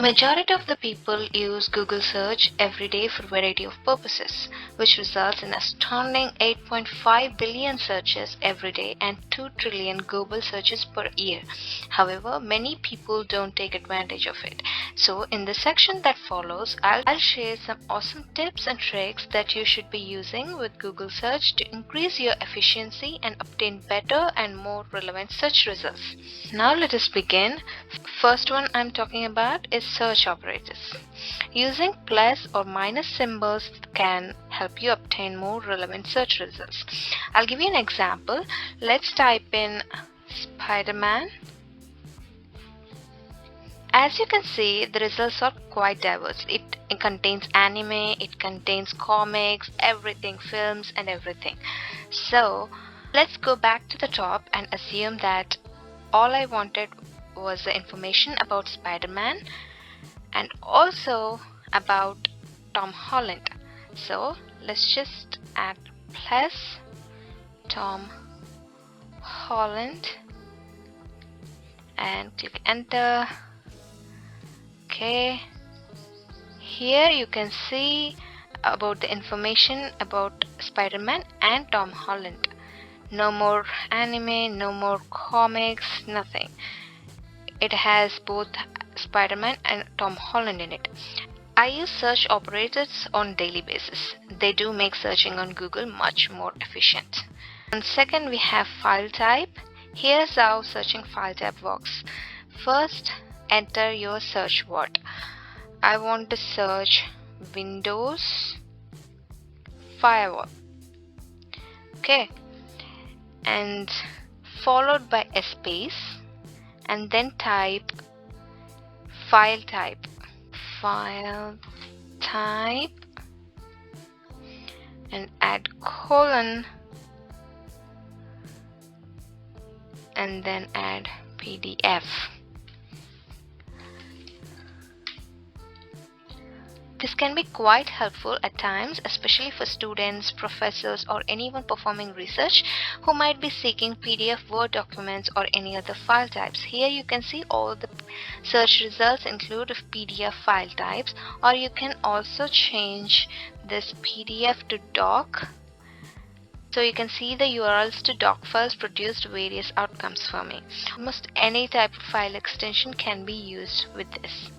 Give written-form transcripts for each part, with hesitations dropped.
The majority of the people use Google search every day for a variety of purposes, which results in astounding 8.5 billion searches every day and 2 trillion Google searches per year. However, many people don't take advantage of it. So in the section that follows, I'll share some awesome tips and tricks that you should be using with Google search to increase your efficiency and obtain better and more relevant search results. Now let us begin. First one I'm talking about is search operators. Using plus or minus symbols can help you obtain more relevant search results. I'll give you an example. Let's type in Spider-Man. As you can see, the results are quite diverse. It contains anime, it contains comics, everything, films and everything. So let's go back to the top and assume that all I wanted was the information about Spider-Man and also about Tom Holland. So let's just add plus Tom Holland and click enter. Okay, here you can see about the information about Spider-Man and Tom Holland. No more anime, no more comics, nothing. It has both Spider-Man and Tom Holland in it. I use search operators on daily basis. They do make searching on Google much more efficient. And second, we have file type. Here's how searching file type works. First, enter your search word. I want to search Windows Firewall. Okay, and followed by a space, and then type file type and add colon and then add PDF. This can be quite helpful at times, especially for students, professors, or anyone performing research who might be seeking PDF, Word documents, or any other file types. Here you can see all the search results include PDF file types, or you can also change this PDF to doc. So you can see the URLs to doc files produced various outcomes for me. Almost any type of file extension can be used with this.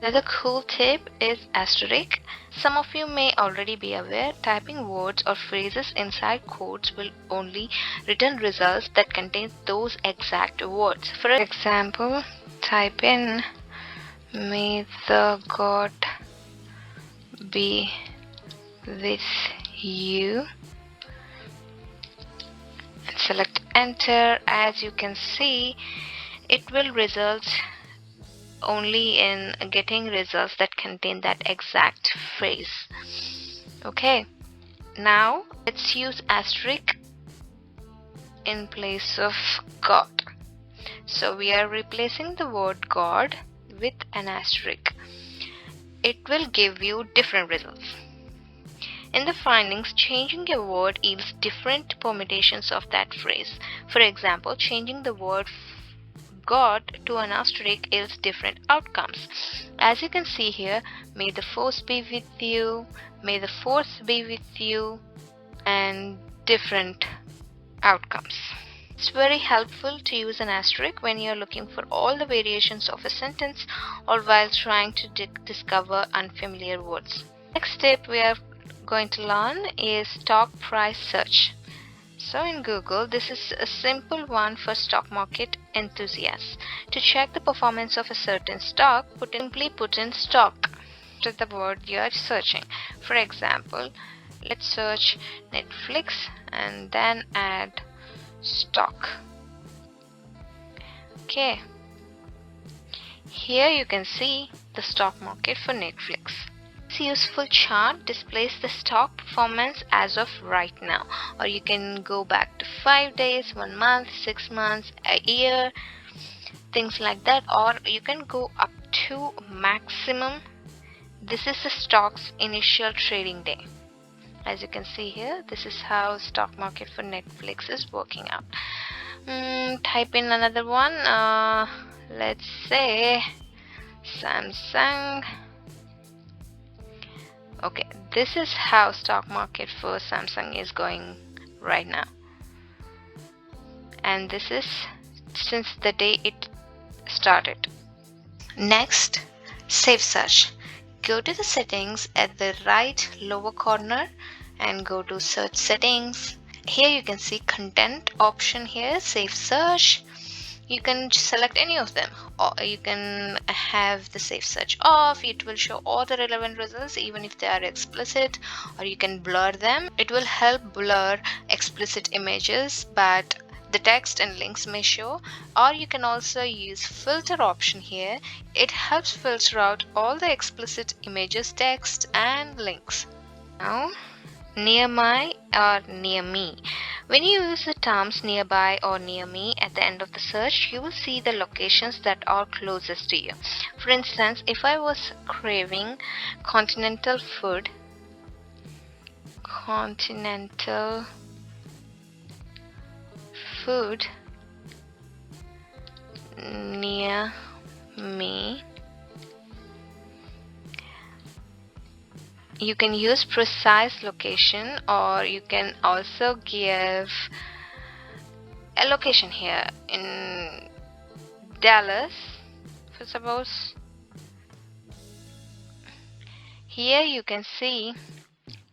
Another cool tip is Asterisk. Some of you may already be aware, typing words or phrases inside quotes will only return results that contain those exact words. For example, type in "May the God be with you" and select enter. As you can see, it will result only in getting results that contain that exact phrase. Okay, now let's use asterisk in place of God. So we are replacing the word God with an asterisk. It will give you different results. In the findings, changing a word yields different permutations of that phrase. For example, changing the word God to an asterisk yields different outcomes. As you can see here, may the force be with you, may the force be with you, and different outcomes. It's very helpful to use an asterisk when you're looking for all the variations of a sentence or while trying to discover unfamiliar words. Next tip we are going to learn is stock price search. So in Google, this is a simple one for stock market enthusiasts. To check the performance of a certain stock, simply put in stock to the word you are searching. For example, let's search Netflix and then add stock. Okay, here you can see the stock market for Netflix. This useful chart displays the stock performance as of right now, or you can go back to 5 days, 1 month, 6 months, a year, things like that, or you can go up to maximum. This is the stock's initial trading day. As you can see here, this is how stock market for Netflix is working out. Type in another one. Let's say Samsung. Okay, this is how stock market for Samsung is going right now, and this is since the day it started. Next, save search. Go to the settings at the right lower corner and go to search settings. Here you can see content option here, save search. You can select any of them, or you can have the save search off. It will show all the relevant results even if they are explicit, or you can blur them. It will help blur explicit images, but the text and links may show. Or you can also use filter option here. It helps filter out all the explicit images, text and links. Now, near my or near me. When you use the terms nearby or near me at the end of the search, you will see the locations that are closest to you. For instance, if I was craving continental food near me, you can use precise location, or you can also give a location here in Dallas, for suppose. Here you can see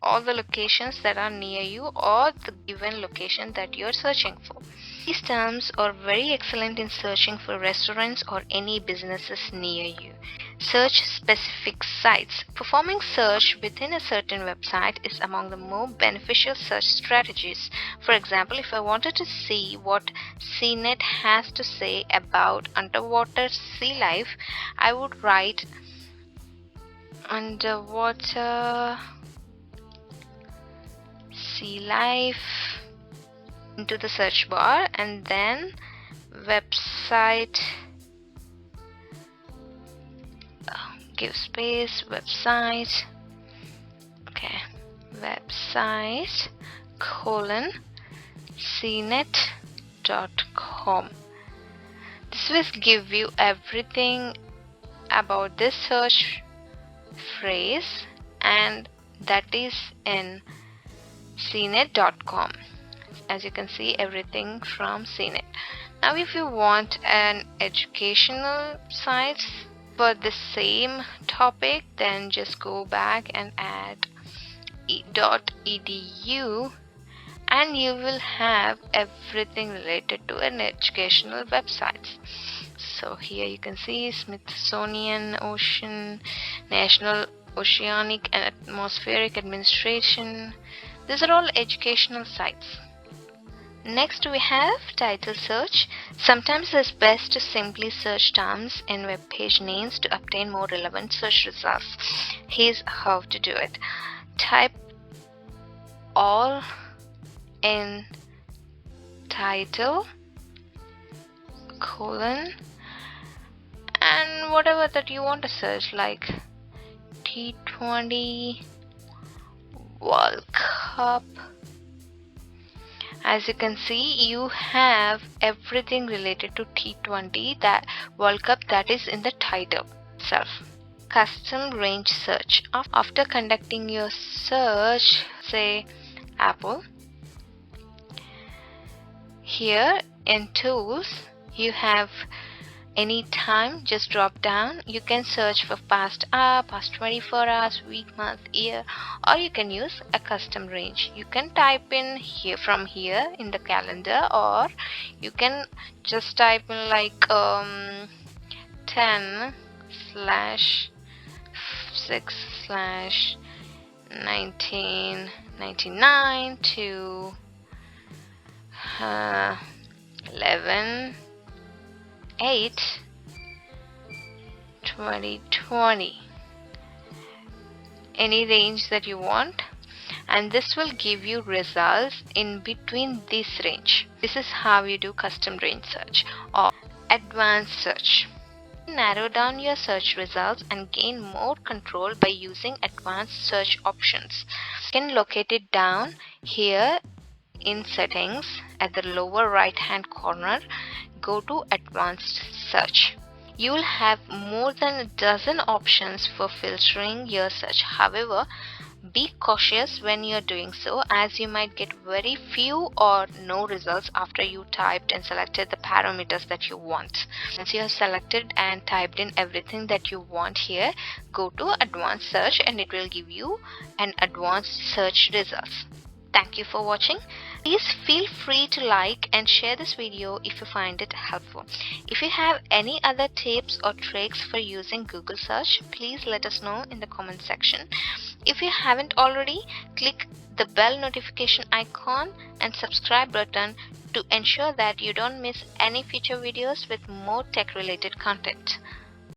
all the locations that are near you, or the given location that you are searching for. These terms are very excellent in searching for restaurants or any businesses near you. Search specific sites. Performing search within a certain website is among the more beneficial search strategies. For example, if I wanted to see what CNET has to say about underwater sea life, I would write underwater sea life into the search bar, and then website, give space, website, okay, website cnet.com. This will give you everything about this search phrase, and that is in cnet.com. As you can see, everything from CNET. Now if you want an educational site for the same topic, then just go back and add .edu, and you will have everything related to an educational website. So here you can see Smithsonian Ocean, National Oceanic and Atmospheric Administration. These are all educational sites. Next we have title search. Sometimes it's best to simply search terms in web page names to obtain more relevant search results. Here's how to do it. Type all in title colon and whatever that you want to search, like T20 World Cup. As you can see, you have everything related to T20, that World Cup, that is in the title itself. Custom range search. After conducting your search, say Apple, here in tools you have any time, just drop down. You can search for past hour, past 24 hours, week, month, year, or you can use a custom range. You can type in here from here in the calendar, or you can just type in like 10/6/1999 to 11/8/2020, any range that you want, and this will give you results in between this range. This is how you do custom range search or advanced search. Narrow down your search results and gain more control by using advanced search options. You can locate it down here in settings at the lower right hand corner. Go to advanced search. You'll have more than a dozen options for filtering your search. However, be cautious when you're doing so, as you might get very few or no results after you typed and selected the parameters that you want. Once you have selected and typed in everything that you want here, go to advanced search and it will give you an advanced search results. Thank you for watching. Please feel free to like and share this video if you find it helpful. If you have any other tips or tricks for using Google search, please let us know in the comment section. If you haven't already, click the bell notification icon and subscribe button to ensure that you don't miss any future videos with more tech related content.